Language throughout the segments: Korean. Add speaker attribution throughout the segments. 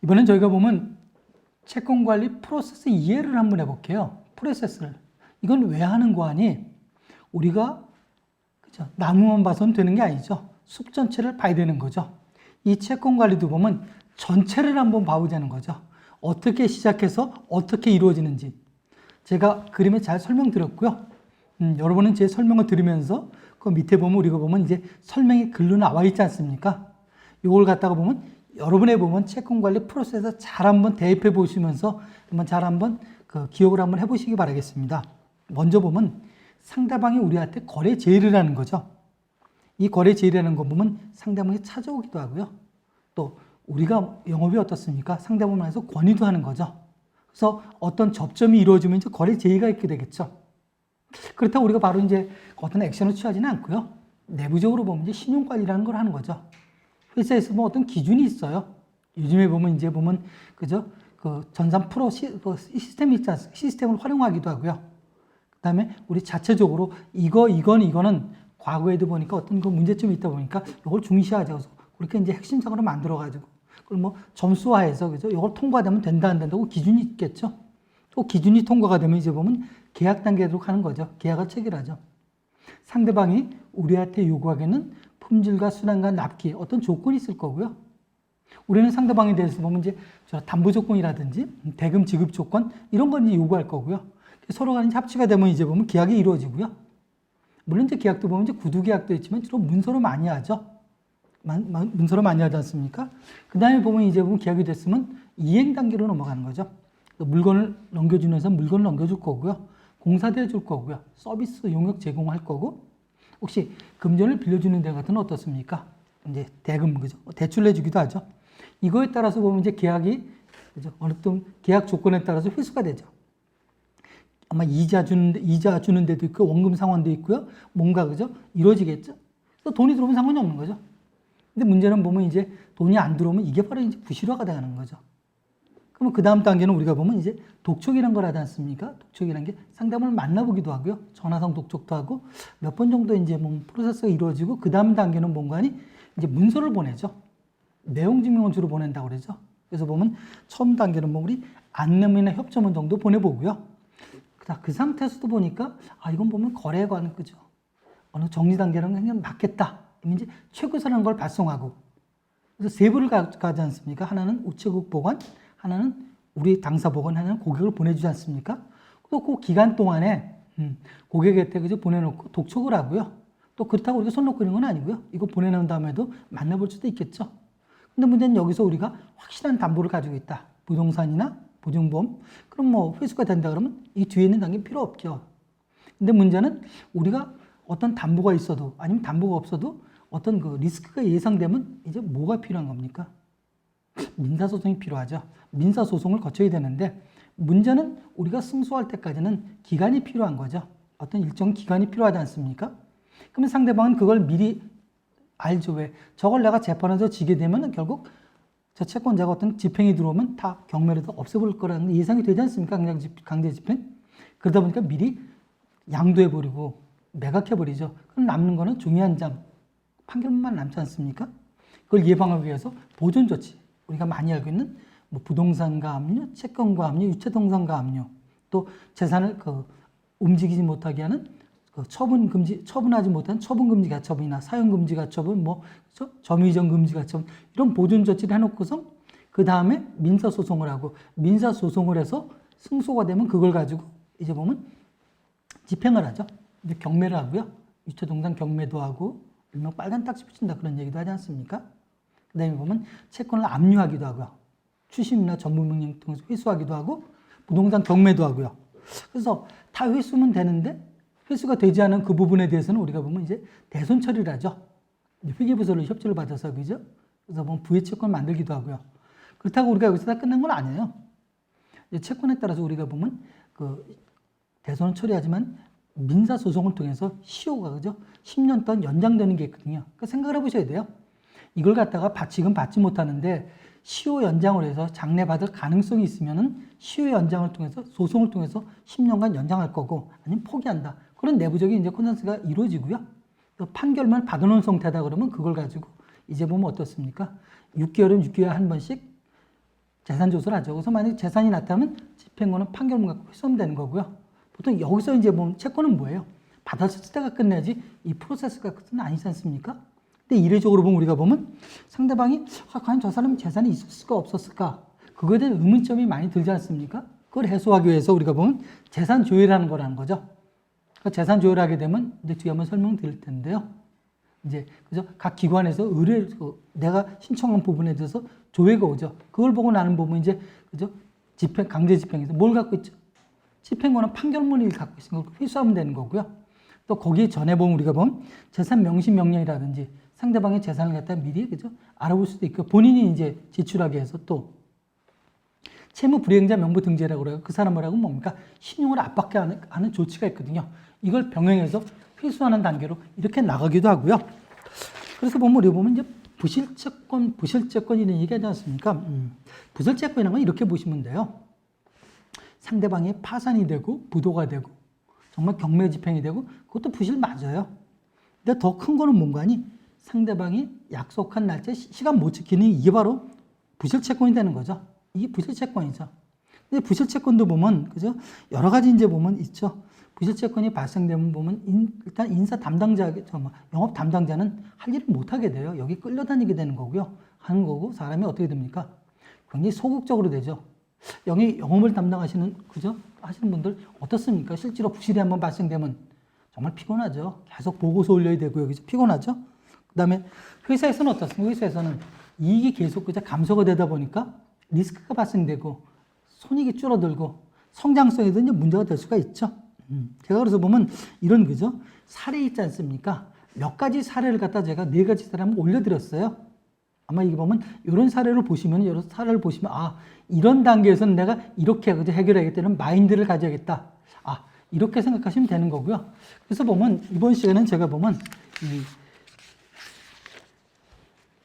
Speaker 1: 이번엔 저희가 보면 채권 관리 프로세스 이해를 한번 해볼게요. 프로세스를. 이건 왜 하는 거 아니? 우리가 그죠? 나무만 봐서는 되는 게 아니죠. 숲 전체를 봐야 되는 거죠. 이 채권 관리도 보면 전체를 한번 봐보자는 거죠. 어떻게 시작해서 어떻게 이루어지는지. 제가 그림에 잘 설명드렸고요. 여러분은 제 설명을 들으면서 그 밑에 보면 우리가 보면 이제 설명이 글로 나와 있지 않습니까? 이걸 갖다가 보면 여러분의 보면 채권 관리 프로세스 잘 한번 대입해 보시면서 잘 한번 그 기억을 한번 해보시기 바라겠습니다. 먼저 보면 상대방이 우리한테 거래 제의를 하는 거죠. 이 거래 제의라는 거 보면 상대방이 찾아오기도 하고요. 또 우리가 영업이 어떻습니까? 상대방에서 권유도 하는 거죠. 그래서 어떤 접점이 이루어지면 이제 거래 제의가 있게 되겠죠. 그렇다고 우리가 바로 이제 어떤 액션을 취하지는 않고요. 내부적으로 보면 이제 신용관리라는 걸 하는 거죠. 회사에서 뭐 어떤 기준이 있어요. 요즘에 보면 이제 보면 그죠? 그 전산 프로 시스템을 활용하기도 하고요. 그다음에 우리 자체적으로 이거는 과거에도 보니까 어떤 그 문제점이 있다 보니까 이걸 중시하자. 그래서 그렇게 이제 핵심적으로 만들어 가지고 그걸 뭐 점수화해서 그죠? 이걸 통과되면 된다 안 된다고 기준이 있겠죠. 또 기준이 통과가 되면 이제 보면 계약 단계로 가는 거죠. 계약을 체결하죠. 상대방이 우리한테 요구하기에는 품질과 순환과 납기 어떤 조건이 있을 거고요. 우리는 상대방에 대해서 보면 이제 담보 조건이라든지 대금 지급 조건 이런 건 이제 요구할 거고요. 서로 간에 합치가 되면 이제 보면 계약이 이루어지고요. 물론 이제 계약도 보면 이제 구두 계약도 있지만 주로 문서로 많이 하죠. 문서로 많이 하지 않습니까? 그 다음에 보면 이제 보면 계약이 됐으면 이행 단계로 넘어가는 거죠. 물건을 넘겨주는 회사 물건을 넘겨줄 거고요. 공사대 해줄 거고요. 서비스 용역 제공할 거고, 혹시 금전을 빌려주는 데 같은 어떻습니까? 이제 대금, 그죠? 대출 내주기도 하죠. 이거에 따라서 보면 이제 계약이, 그죠? 어느 또 계약 조건에 따라서 회수가 되죠. 아마 이자 주는 데도 있고, 원금 상환도 있고요. 뭔가, 그죠? 이루어지겠죠? 그래서 돈이 들어오면 상관이 없는 거죠. 근데 문제는 보면 이제 돈이 안 들어오면 이게 바로 이제 부실화가 되는 거죠. 그러면 그 다음 단계는 우리가 보면 이제 독촉이란 걸 하지 않습니까? 독촉이란 게 상대방을 만나보기도 하고요. 전화상 독촉도 하고 몇 번 정도 이제 뭐 프로세스가 이루어지고 그 다음 단계는 뭔가니 이제 문서를 보내죠. 내용 증명을 주로 보낸다고 그러죠. 그래서 보면 처음 단계는 뭐 우리 안내문이나 협조문 정도 보내보고요. 그 상태에서도 보니까 이건 보면 거래에 관한 거죠. 어느 정리 단계는 그냥 맞겠다. 이제 최고선한 걸 발송하고 그래서 세 부를 가지 않습니까? 하나는 우체국 보관, 하나는 우리 당사 보관, 하나는 고객을 보내주지 않습니까? 또 그 기간 동안에 고객한테 그저 보내놓고 독촉을 하고요. 또 그렇다고 우리가 손 놓고 있는 건 아니고요. 이거 보내놓은 다음에도 만나볼 수도 있겠죠. 근데 문제는 여기서 우리가 확실한 담보를 가지고 있다. 부동산이나 보증보험. 그럼 뭐 회수가 된다 그러면 이 뒤에 있는 단계 필요 없죠. 근데 문제는 우리가 어떤 담보가 있어도 아니면 담보가 없어도 어떤 그 리스크가 예상되면 이제 뭐가 필요한 겁니까? 민사소송이 필요하죠. 민사소송을 거쳐야 되는데 문제는 우리가 승소할 때까지는 기간이 필요한 거죠. 어떤 일정 기간이 필요하지 않습니까? 그러면 상대방은 그걸 미리 알죠. 왜? 저걸 내가 재판에서 지게 되면 결국 저 채권자가 어떤 집행이 들어오면 다 경매로도 없애버릴 거라는 예상이 되지 않습니까? 강제 집행. 그러다 보니까 미리 양도해버리고 매각해버리죠. 그럼 남는 거는 종이 한 장, 판결문만 남지 않습니까? 그걸 예방하기 위해서 보존조치. 우리가 많이 알고 있는 뭐 부동산과 압류, 채권과 압류, 유체동산과 압류, 또 재산을 움직이지 못하게 하는 처분하지 못한 처분금지 가처분이나 사용금지 가처분, 뭐 점유이전 금지 가처분 이런 보존조치를 해놓고서 그 다음에 민사소송을 하고 민사소송을 해서 승소가 되면 그걸 가지고 이제 보면 집행을 하죠. 이제 경매를 하고요. 유체동산 경매도 하고 일명 빨간 딱지 붙인다 그런 얘기도 하지 않습니까? 그 다음에 보면 채권을 압류하기도 하고요. 추심이나 전무명령 통해서 회수하기도 하고 부동산 경매도 하고요. 그래서 다 회수면 되는데 회수가 되지 않은 그 부분에 대해서는 우리가 보면 이제 대손 처리를 하죠. 회계부서로 협조를 받아서 그죠? 그래서 보면 부의 채권 만들기도 하고요. 그렇다고 우리가 여기서 다 끝난 건 아니에요. 채권에 따라서 우리가 보면 그 대손을 처리하지만 민사소송을 통해서 시효가 그죠? 10년 동안 연장되는 게 있거든요. 그러니까 생각을 해보셔야 돼요. 이걸 갖다가 지금 받지 못하는데 시효 연장을 해서 장래받을 가능성이 있으면은 시효 연장을 통해서 소송을 통해서 10년간 연장할 거고 아니면 포기한다. 그런 내부적인 이제 콘센서스가 이루어지고요. 또 판결만 받아놓은 상태다 그러면 그걸 가지고 이제 보면 어떻습니까? 6개월은 6개월에 한 번씩 재산 조사를 하죠. 그래서 만약에 재산이 나타나면 집행권은 판결문 갖고 회수하면 되는 거고요. 보통 여기서 이제 보면 채권은 뭐예요? 받았을 때가 끝내지 이 프로세스가 끝은 아니지 않습니까? 근데 이례적으로 보면 우리가 보면 상대방이 과연 저 사람이 재산이 있었을까 없었을까? 그거에 대한 의문점이 많이 들지 않습니까? 그걸 해소하기 위해서 우리가 보면 재산 조회라는 거라는 거죠. 그러니까 재산 조회를 하게 되면 이제 뒤에 한번 설명드릴 텐데요. 이제 그죠? 각 기관에서 내가 신청한 부분에 대해서 조회가 오죠. 그걸 보고 나는 보면 이제 그죠? 집행 강제 집행에서 뭘 갖고 있죠? 집행권은 판결문을 갖고 있으니까 그걸 회수하면 되는 거고요. 또 거기 전에 보면 우리가 보면 재산 명시 명령이라든지 상대방의 재산을 갖다 미리 그죠? 알아볼 수도 있고 본인이 이제 지출하게 해서 또 채무 불이행자 명부 등재라고 그래요. 그 사람을 하고 뭡니까? 신용을 압박하게 하는 조치가 있거든요. 이걸 병행해서 회수하는 단계로 이렇게 나가기도 하고요. 그래서 보면 우리 보면 이제 부실채권, 부실채권 이런 얘기하지 않습니까? 부실채권이라는 건 이렇게 보시면 돼요. 상대방이 파산이 되고 부도가 되고 정말 경매 집행이 되고 그것도 부실 맞아요. 근데 더 큰 거는 뭔가 하니 상대방이 약속한 날짜에 시간 못 지키는 이게 바로 부실채권이 되는 거죠. 이게 부실채권이죠. 근데 부실채권도 보면 그죠? 여러 가지 이제 보면 있죠. 부실채권이 발생되면 보면 일단 인사 담당자, 영업 담당자는 할 일을 못 하게 돼요. 여기 끌려다니게 되는 거고요. 하는 거고 사람이 어떻게 됩니까? 굉장히 소극적으로 되죠. 여기 영업을 담당하시는 그죠? 하시는 분들 어떻습니까? 실제로 부실이 한번 발생되면 정말 피곤하죠. 계속 보고서 올려야 되고 여기서 피곤하죠. 그다음에 회사에서는 어떻습니까? 회사에서는 이익이 계속 그죠? 감소가 되다 보니까 리스크가 발생되고 손익이 줄어들고 성장성에도 이제 문제가 될 수가 있죠. 제가 그래서 보면 이런 그죠? 사례 있지 않습니까? 몇 가지 사례를 갖다 제가 4가지 사례 한번 올려드렸어요. 아마 이게 보면 이런 사례를 보시면 아 이런 단계에서는 내가 이렇게 그죠? 해결하겠다는 마인드를 가져야겠다. 아 이렇게 생각하시면 되는 거고요. 그래서 보면 이번 시간은 제가 보면 이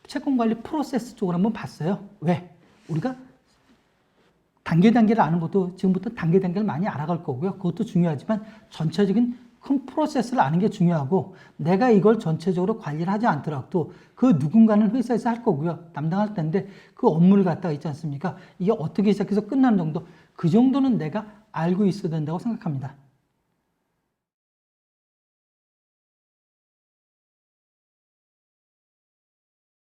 Speaker 1: 채권관리 프로세스 쪽을 한번 봤어요. 왜? 우리가 단계를 아는 것도 지금부터 단계를 많이 알아갈 거고요. 그것도 중요하지만 전체적인 큰 프로세스를 아는 게 중요하고 내가 이걸 전체적으로 관리를 하지 않더라도 그 누군가는 회사에서 할 거고요. 담당할 텐데 그 업무를 갖다가 있지 않습니까? 이게 어떻게 시작해서 끝나는 정도 그 정도는 내가 알고 있어야 된다고 생각합니다.